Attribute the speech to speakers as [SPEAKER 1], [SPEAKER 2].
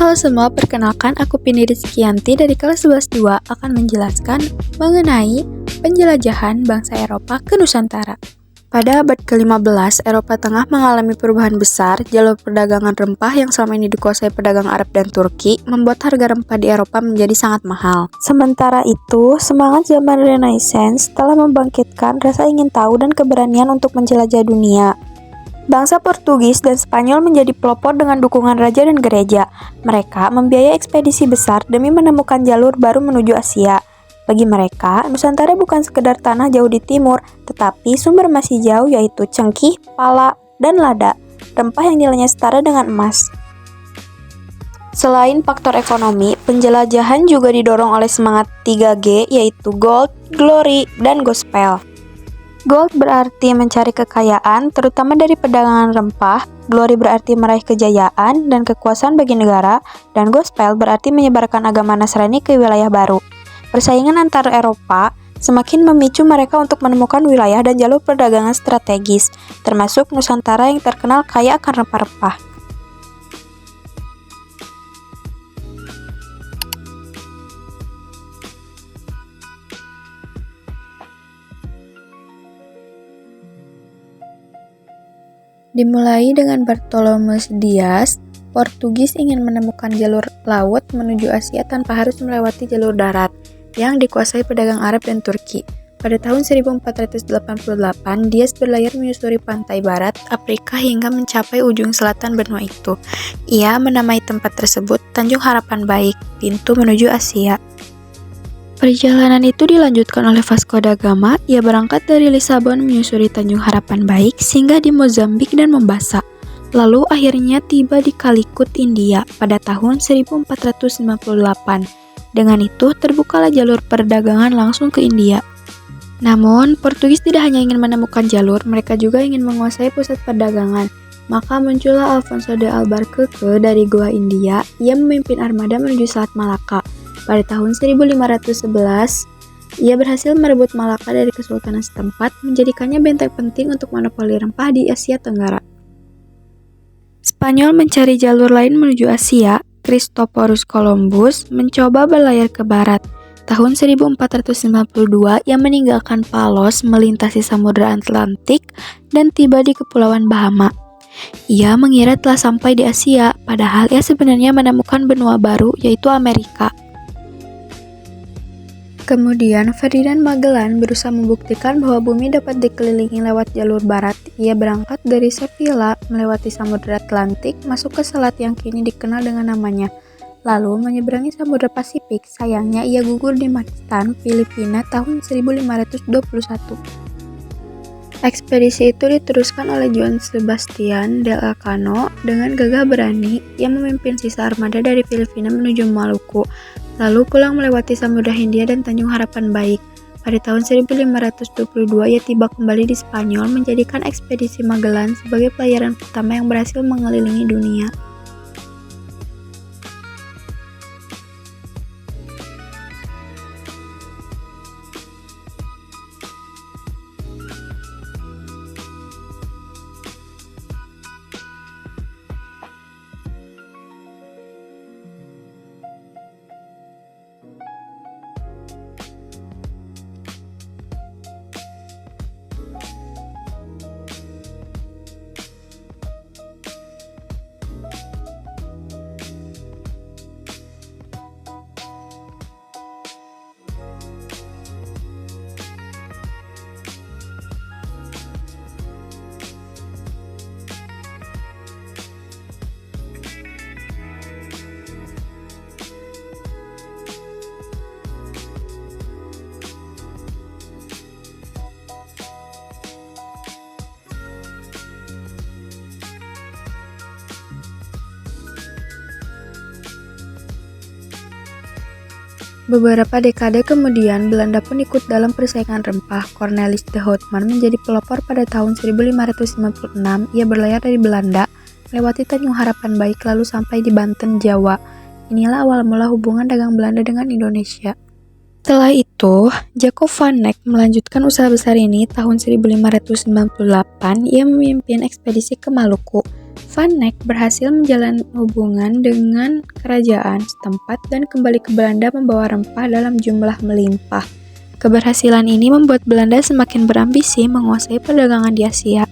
[SPEAKER 1] Halo semua, perkenalkan aku Pini Rizkyanti dari kelas 11-2 akan menjelaskan mengenai penjelajahan bangsa Eropa ke Nusantara. Pada abad ke-15, Eropa Tengah mengalami perubahan besar. Jalur perdagangan rempah yang selama ini dikuasai pedagang Arab dan Turki membuat harga rempah di Eropa menjadi sangat mahal. Sementara itu, semangat zaman Renaissance telah membangkitkan rasa ingin tahu dan keberanian untuk menjelajah dunia. Bangsa Portugis dan Spanyol menjadi pelopor dengan dukungan raja dan gereja. Mereka membiayai ekspedisi besar demi menemukan jalur baru menuju Asia. Bagi mereka, Nusantara bukan sekedar tanah jauh di timur, tetapi sumber masih jauh yaitu cengkih, pala, dan lada, rempah yang nilainya setara dengan emas. Selain faktor ekonomi, penjelajahan juga didorong oleh semangat 3G yaitu Gold, Glory, dan Gospel. Gold berarti mencari kekayaan, terutama dari perdagangan rempah. Glory berarti meraih kejayaan dan kekuasaan bagi negara. Dan Gospel berarti menyebarkan agama Nasrani ke wilayah baru. Persaingan antar Eropa semakin memicu mereka untuk menemukan wilayah dan jalur perdagangan strategis, termasuk Nusantara yang terkenal kaya akan rempah-rempah. Dimulai dengan Bartolomeu Dias, Portugis ingin menemukan jalur laut menuju Asia tanpa harus melewati jalur darat yang dikuasai pedagang Arab dan Turki. Pada tahun 1488, Dias berlayar menyusuri pantai barat Afrika hingga mencapai ujung selatan benua itu. Ia menamai tempat tersebut Tanjung Harapan Baik, pintu menuju Asia. Perjalanan itu dilanjutkan oleh Vasco da Gama. Ia berangkat dari Lisabon menyusuri Tanjung Harapan Baik singgah di Mozambik dan Mombasa. Lalu akhirnya tiba di Calicut, India pada tahun 1498. Dengan itu terbukalah jalur perdagangan langsung ke India. Namun, Portugis tidak hanya ingin menemukan jalur, mereka juga ingin menguasai pusat perdagangan. Maka muncullah Alfonso de Albuquerque dari Goa, India. Ia memimpin armada menuju Selat Malaka. Pada tahun 1511, ia berhasil merebut Malaka dari kesultanan setempat, menjadikannya benteng penting untuk monopoli rempah di Asia Tenggara. Spanyol mencari jalur lain menuju Asia. Christophorus Columbus mencoba berlayar ke barat. Tahun 1492, ia meninggalkan Palos, melintasi Samudra Atlantik, dan tiba di Kepulauan Bahama. Ia mengira telah sampai di Asia, padahal ia sebenarnya menemukan benua baru, yaitu Amerika. Kemudian, Ferdinand Magellan berusaha membuktikan bahwa bumi dapat dikelilingi lewat jalur barat. Ia berangkat dari Sevilla, melewati Samudra Atlantik, masuk ke selat yang kini dikenal dengan namanya. Lalu menyeberangi Samudra Pasifik. Sayangnya, ia gugur di Mactan, Filipina tahun 1521. Ekspedisi itu diteruskan oleh Juan Sebastian de Elcano. Dengan gagah berani, ia memimpin sisa armada dari Filipina menuju Maluku, lalu pulang melewati Samudra Hindia dan Tanjung Harapan Baik. Pada tahun 1522, ia tiba kembali di Spanyol, menjadikan ekspedisi Magellan sebagai pelayaran pertama yang berhasil mengelilingi dunia. Beberapa dekade kemudian, Belanda pun ikut dalam persaingan rempah. Cornelis de Houtman menjadi pelopor pada tahun 1556. Ia berlayar dari Belanda, melewati Tanjung Harapan Baik lalu sampai di Banten, Jawa. Inilah awal mula hubungan dagang Belanda dengan Indonesia. Setelah itu, Jacob van Eyck melanjutkan usaha besar ini. Tahun 1598, ia memimpin ekspedisi ke Maluku. Van Eyck berhasil menjalin hubungan dengan kerajaan setempat dan kembali ke Belanda membawa rempah dalam jumlah melimpah. Keberhasilan ini membuat Belanda semakin berambisi menguasai perdagangan di Asia.